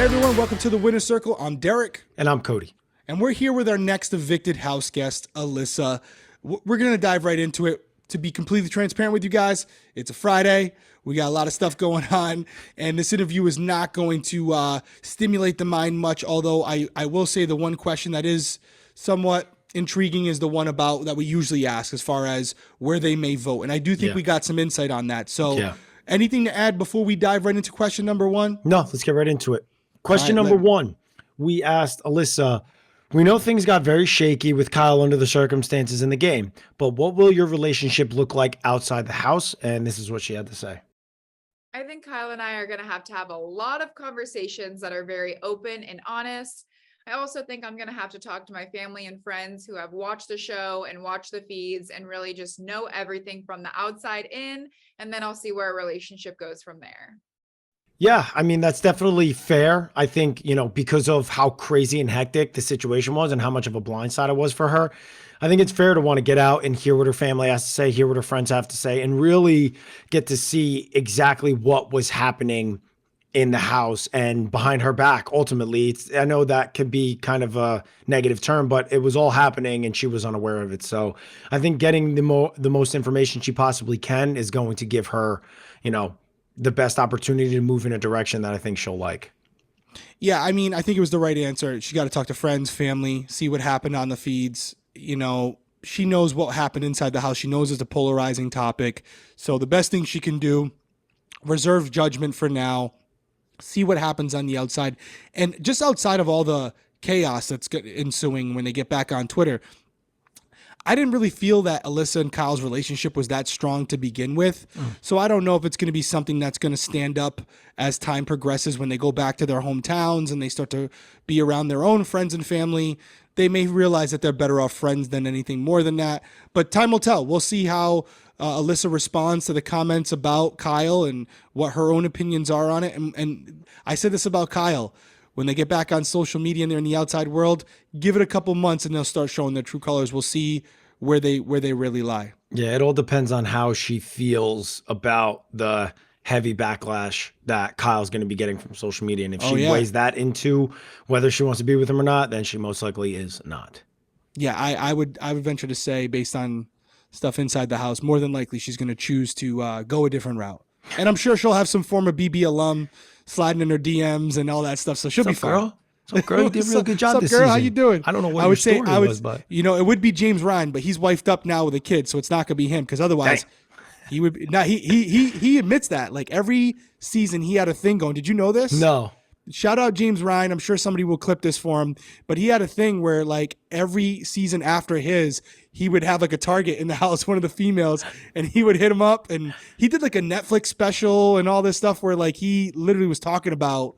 everyone, welcome to the Winner Circle. I'm Derrick. And I'm Cody. And we're here with our next evicted house guest, Alyssa. We're going to dive right into it. To be completely transparent with you guys, it's a Friday. We got a lot of stuff going on, and this interview is not going to stimulate the mind much, although I will say the one question that is somewhat intriguing is the one about that we usually ask as far as where they may vote. And I do think we got some insight on that. So anything to add before we dive right into question number one? No, let's get right into it. Question number one, we asked Alyssa, we know things got very shaky with Kyle under the circumstances in the game, but what will your relationship look like outside the house? And this is what she had to say. I think Kyle and I are going to have a lot of conversations that are very open and honest. I also think I'm going to have to talk to my family and friends who have watched the show and watched the feeds and really just know everything from the outside in. And then I'll see where a relationship goes from there. Yeah, I mean, that's definitely fair. I think, you know, because of how crazy and hectic the situation was and how much of a blindside it was for her, I think it's fair to want to get out and hear what her family has to say, hear what her friends have to say, and really get to see exactly what was happening in the house and behind her back. Ultimately, I know that could be kind of a negative term, but it was all happening and she was unaware of it. So I think getting the most information she possibly can is going to give her, you know, the best opportunity to move in a direction that I think she'll like. Yeah, I mean, I think it was the right answer. She got to talk to friends, family, see what happened on the feeds. You know, she knows what happened inside the house. She knows it's a polarizing topic. So the best thing she can do, reserve judgment for now, see what happens on the outside. And just outside of all the chaos that's ensuing when they get back on Twitter, I didn't really feel that Alyssa and Kyle's relationship was that strong to begin with. So I don't know if it's going to be something that's going to stand up as time progresses when they go back to their hometowns and they start to be around their own friends and family. They may realize that they're better off friends than anything more than that. But time will tell. We'll see how Alyssa responds to the comments about Kyle and what her own opinions are on it. And I said this about Kyle. When they get back on social media and they're in the outside world, give it a couple months and they'll start showing their true colors. We'll see where they really lie. Yeah, it all depends on how she feels about the heavy backlash that Kyle's going to be getting from social media. And if she weighs that into whether she wants to be with him or not, then she most likely is not. Yeah, I would venture to say, based on stuff inside the house, more than likely she's going to choose to go a different route. And I'm sure she'll have some former BB alum sliding in her DMs and all that stuff, so she'll be fine. Girl? So, girl, you did a real good job this girl? season. How you doing? I don't know what your story was, but you know, it would be James Ryan, but he's wifed up now with a kid, so it's not gonna be him because otherwise, he would. Be, now he admits that like every season he had a thing going. Did you know this? No. Shout out James Ryan. I'm sure somebody will clip this for him, but he had a thing where like every season after his, he would have like a target in the house, one of the females, and he would hit him up. And he did like a Netflix special and all this stuff where like he literally was talking about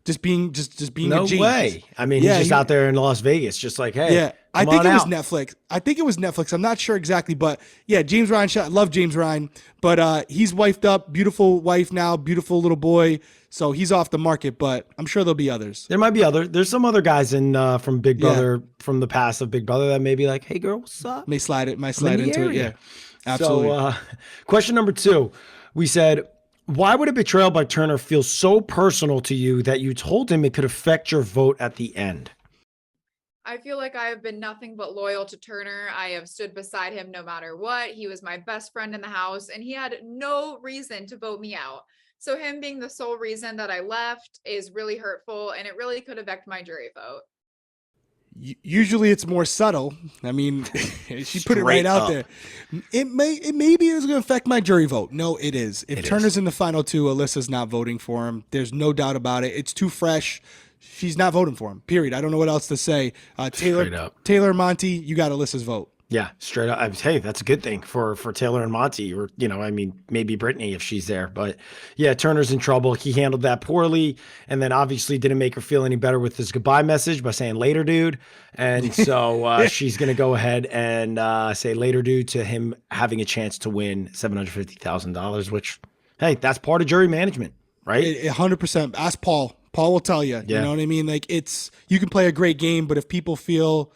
just being no a James. way. I mean, he's just out there in Las Vegas, just like, hey, yeah. I think it was Netflix. I think it was Netflix. I'm not sure exactly, but yeah, James Ryan. Love James Ryan, but he's wifed up, beautiful wife now, beautiful little boy. So he's off the market, but I'm sure there'll be others. There might be there's some other guys in from Big Brother, from the past of Big Brother that may be like, hey girl, what's up? Might slide into it. Yeah, absolutely. So question number 2, we said, why would a betrayal by Turner feel so personal to you that you told him it could affect your vote at the end? I feel like I have been nothing but loyal to Turner. I have stood beside him no matter what. He was my best friend in the house and he had no reason to vote me out. So him being the sole reason that I left is really hurtful and it really could affect my jury vote. Usually it's more subtle. I mean, she put it right out there. Maybe it was going to affect my jury vote. No, it is. If Turner's in the final 2, Alyssa's not voting for him. There's no doubt about it. It's too fresh. She's not voting for him, period. I don't know what else to say. Taylor Monty, you got Alyssa's vote. Yeah, straight up. Hey, that's a good thing for Taylor and Monty, or, you know, I mean, maybe Brittany if she's there. But yeah, Turner's in trouble. He handled that poorly, and then obviously didn't make her feel any better with his goodbye message by saying later, dude. And so she's going to go ahead and say later, dude, to him having a chance to win $750,000, which, hey, that's part of jury management, right? 100%. Ask Paul. Paul will tell you. You know what I mean? Like, you can play a great game, but if people feel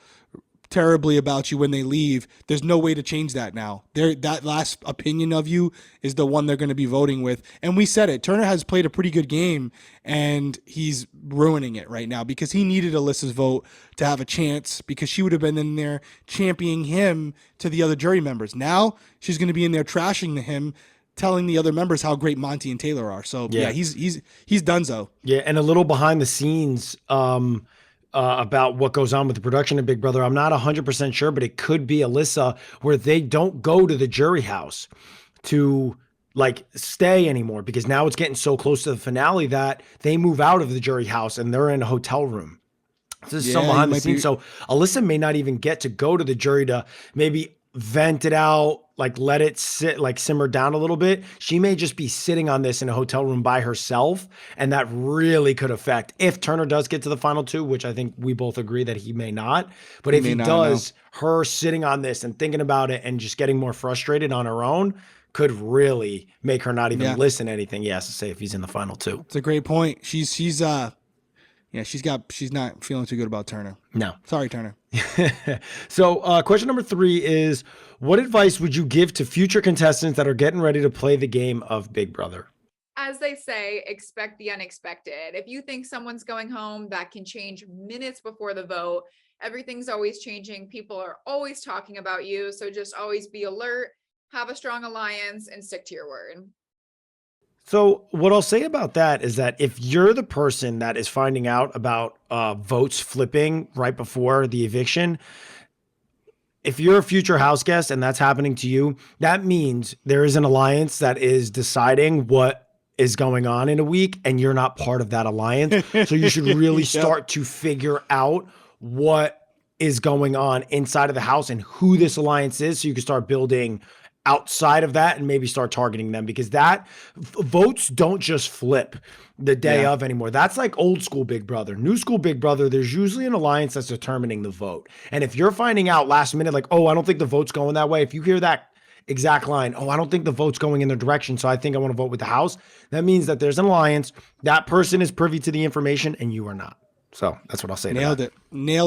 terribly about you when they leave, there's no way to change that now. That last opinion of you is the one they're going to be voting with. And we said it. Turner has played a pretty good game, and he's ruining it right now because he needed Alyssa's vote to have a chance, because she would have been in there championing him to the other jury members. Now she's going to be in there trashing him, telling the other members how great Monty and Taylor are. So yeah, he's donezo. Yeah, and a little behind the scenes about what goes on with the production of Big Brother. I'm not 100% sure, but it could be Alyssa, where they don't go to the jury house to like stay anymore, because now it's getting so close to the finale that they move out of the jury house and they're in a hotel room. This is some behind the scenes. So Alyssa may not even get to go to the jury to maybe vent it out, like let it sit, like simmer down a little bit. She may just be sitting on this in a hotel room by herself, and that really could affect if Turner does get to the final two, which I think we both agree that he may not. But if he does, her sitting on this and thinking about it and just getting more frustrated on her own could really make her not even listen to anything he has to say if he's in the final two. It's a great point. She's not feeling too good about Turner. No. Sorry, Turner. So question number 3 is, what advice would you give to future contestants that are getting ready to play the game of Big Brother? As they say, expect the unexpected. If you think someone's going home, that can change minutes before the vote. Everything's always changing. People are always talking about you. So just always be alert, have a strong alliance, and stick to your word. So what I'll say about that is that if you're the person that is finding out about votes flipping right before the eviction, if you're a future house guest and that's happening to you, that means there is an alliance that is deciding what is going on in a week, and you're not part of that alliance. So you should really start to figure out what is going on inside of the house and who this alliance is, so you can start building outside of that and maybe start targeting them, because that votes don't just flip the day of anymore. That's like old school Big Brother. New school Big Brother, there's usually an alliance that's determining the vote. And if you're finding out last minute, like, oh, I don't think the vote's going that way. If you hear that exact line, oh, I don't think the vote's going in their direction, so I think I want to vote with the house, that means that there's an alliance. That person is privy to the information and you are not. So that's what I'll say. Nailed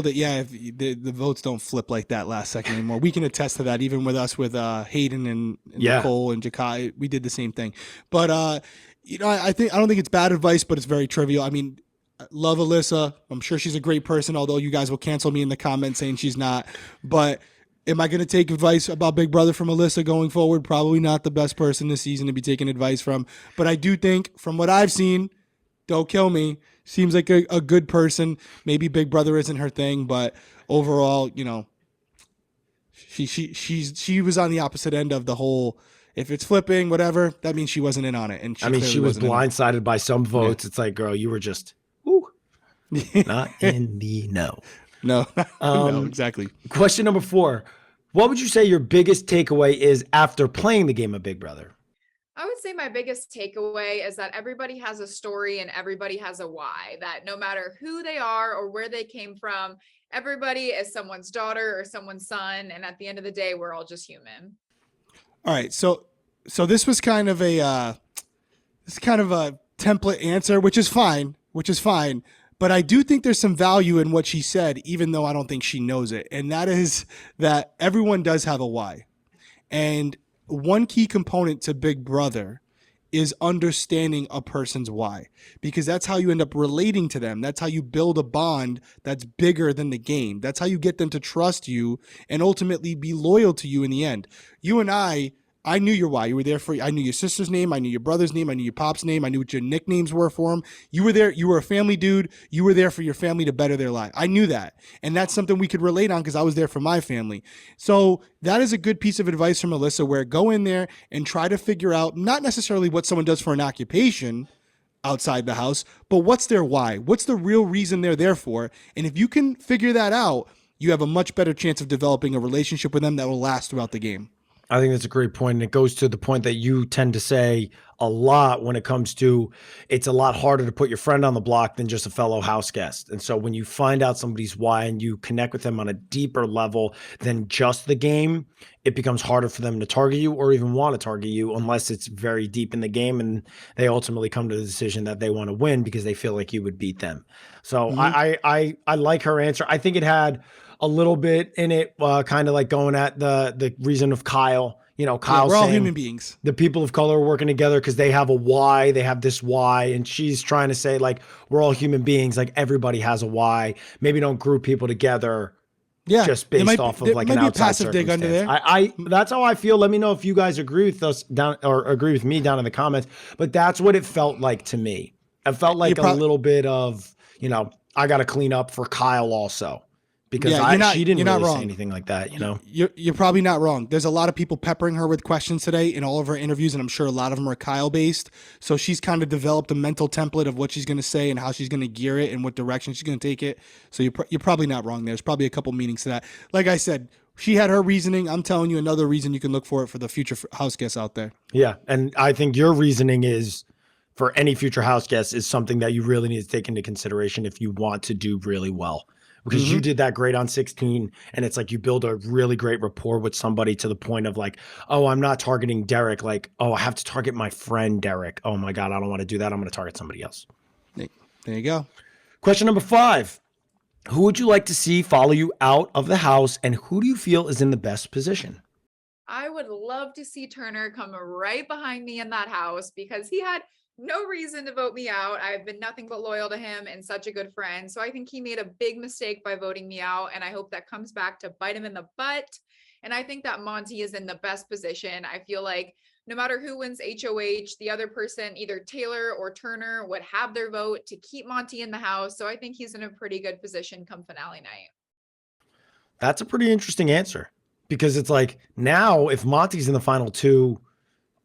it. Yeah, if the votes don't flip like that last second anymore. We can attest to that, even with us, with Hayden and Nicole and Jakai. We did the same thing. But I don't think it's bad advice, but it's very trivial. I mean, love Alyssa. I'm sure she's a great person, although you guys will cancel me in the comments saying she's not. But am I going to take advice about Big Brother from Alyssa going forward? Probably not the best person this season to be taking advice from. But I do think, from what I've seen, don't kill me, seems like a good person. Maybe Big Brother isn't her thing, but overall, she was on the opposite end of the whole, if it's flipping, whatever, that means she wasn't in on it. And she was blindsided by some votes. Yeah. It's like, girl, you were just not in the know. No, no, exactly. Question number 4. What would you say your biggest takeaway is after playing the game of Big Brother? I would say my biggest takeaway is that everybody has a story and everybody has a why, that no matter who they are or where they came from, everybody is someone's daughter or someone's son. And at the end of the day, we're all just human. All right. So this was kind of a template answer, which is fine. But I do think there's some value in what she said, even though I don't think she knows it. And that is that everyone does have a why. And one key component to Big Brother is understanding a person's why, because that's how you end up relating to them. That's how you build a bond that's bigger than the game. That's how you get them to trust you and ultimately be loyal to you in the end. You and I knew your why. You were there for, I knew your sister's name. I knew your brother's name. I knew your pop's name. I knew what your nicknames were for them. You were there. You were a family dude. You were there for your family to better their life. I knew that. And that's something we could relate on because I was there for my family. So that is a good piece of advice from Alyssa, where go in there and try to figure out not necessarily what someone does for an occupation outside the house, but what's their why? What's the real reason they're there for? And if you can figure that out, you have a much better chance of developing a relationship with them that will last throughout the game. I think that's a great point. And it goes to the point that you tend to say a lot when it comes to, it's a lot harder to put your friend on the block than just a fellow house guest. And so when you find out somebody's why and you connect with them on a deeper level than just the game, it becomes harder for them to target you or even want to target you unless it's very deep in the game and they ultimately come to the decision that they want to win because they feel like you would beat them. So I like her answer. I think it had a little bit in it, kind of like going at the reason of Kyle. You know, Kyle we're all saying human beings. the people of color are working together because they have a why, they have this why, and she's trying to say like we're all human beings, like everybody has a why. Maybe don't group people together. Yeah, Just based off of like an outside circumstance. I that's how I feel. Let me know if you guys agree with us down or agree with me down in the comments. But that's what it felt like to me. It felt like a little bit of, you know, I got to clean up for Kyle also. Because she didn't really say anything like that, you know? You're probably not wrong. There's a lot of people peppering her with questions today in all of her interviews, and I'm sure a lot of them are Kyle-based. So she's kind of developed a mental template of what she's going to say and how she's going to gear it and what direction she's going to take it. So you're probably not wrong. There's probably a couple meanings to that. Like I said, she had her reasoning. I'm telling you another reason you can look for it for the future house guests out there. Yeah, and I think your reasoning is for any future house guests is something that you really need to take into consideration if you want to do really well. Because you did that great on 16, and it's like you build a really great rapport with somebody to the point of like, oh, I'm not targeting Derrick. Like, oh, I have to target my friend Derrick. Oh my God, I don't want to do that. I'm going to target somebody else. There you go. Question number 5. Who would you like to see follow you out of the house, and who do you feel is in the best position? I would love to see Turner come right behind me in that house because he had no reason to vote me out. I've been nothing but loyal to him and such a good friend. So I think he made a big mistake by voting me out. And I hope that comes back to bite him in the butt. And I think that Monty is in the best position. I feel like no matter who wins HOH, the other person, either Taylor or Turner, would have their vote to keep Monty in the house. So I think he's in a pretty good position come finale night. That's a pretty interesting answer because it's like now if Monty's in the final 2,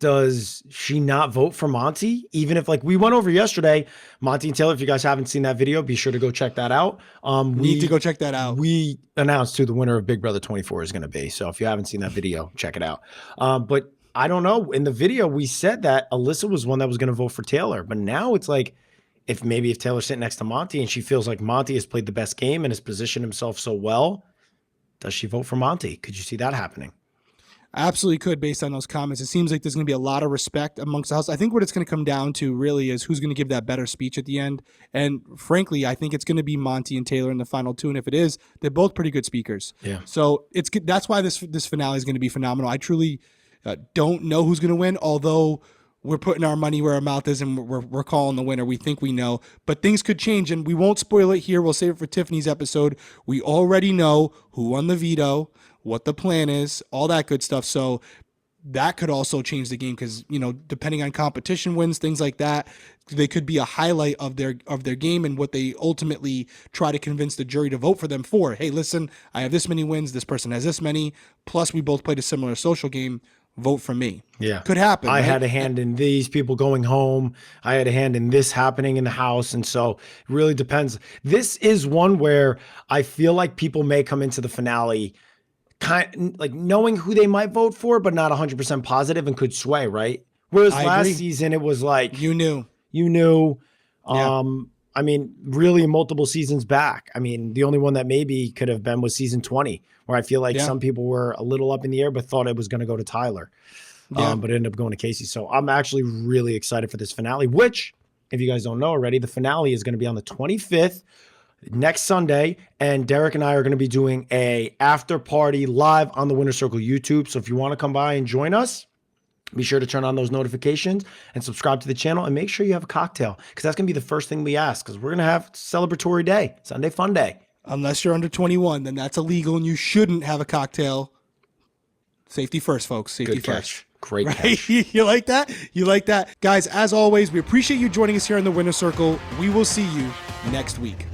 does she not vote for Monty? Even if like we went over yesterday, Monty and Taylor, if you guys haven't seen that video, be sure to go check that out. We need to go check that out. We announced who the winner of Big Brother 24 is going to be. So if you haven't seen that video, check it out. But I don't know. In the video, we said that Alyssa was one that was going to vote for Taylor. But now it's like, if Taylor's sitting next to Monty and she feels like Monty has played the best game and has positioned himself so well, does she vote for Monty? Could you see that happening? I absolutely could based on those comments. It seems like there's going to be a lot of respect amongst the house. I think what it's going to come down to really is who's going to give that better speech at the end. And frankly, I think it's going to be Monty and Taylor in the final 2. And if it is, they're both pretty good speakers. Yeah. So that's why this finale is going to be phenomenal. I truly don't know who's going to win, although we're putting our money where our mouth is and we're calling the winner. We think we know, but things could change and we won't spoil it here. We'll save it for Tiffany's episode. We already know who won the veto, what the plan is, all that good stuff. So that could also change the game because, you know, depending on competition wins, things like that, they could be a highlight of their game and what they ultimately try to convince the jury to vote for them for. Hey, listen, I have this many wins. This person has this many. Plus, we both played a similar social game. Vote for me. Yeah. Could happen. I right? had a hand in these people going home. I had a hand in this happening in the house. And so it really depends. This is one where I feel like people may come into the finale kind like knowing who they might vote for, but not 100% positive and could sway, right? Whereas last season, it was like, you knew. Yeah. I mean, really multiple seasons back. I mean, the only one that maybe could have been was season 20, where I feel like some people were a little up in the air, but thought it was going to go to Tyler. But it ended up going to Casey. So I'm actually really excited for this finale, which, if you guys don't know already, the finale is going to be on the 25th, next Sunday. And Derrick and I are going to be doing a after party live on the Winner Circle YouTube. So if you want to come by and join us, be sure to turn on those notifications and subscribe to the channel and make sure you have a cocktail because that's going to be the first thing we ask because we're going to have a celebratory day, Sunday fun day. Unless you're under 21, then that's illegal and you shouldn't have a cocktail. Safety first, folks. Safety Good first. catch. Great right? catch. You like that? You like that? Guys, as always, we appreciate you joining us here in the Winner Circle. We will see you next week.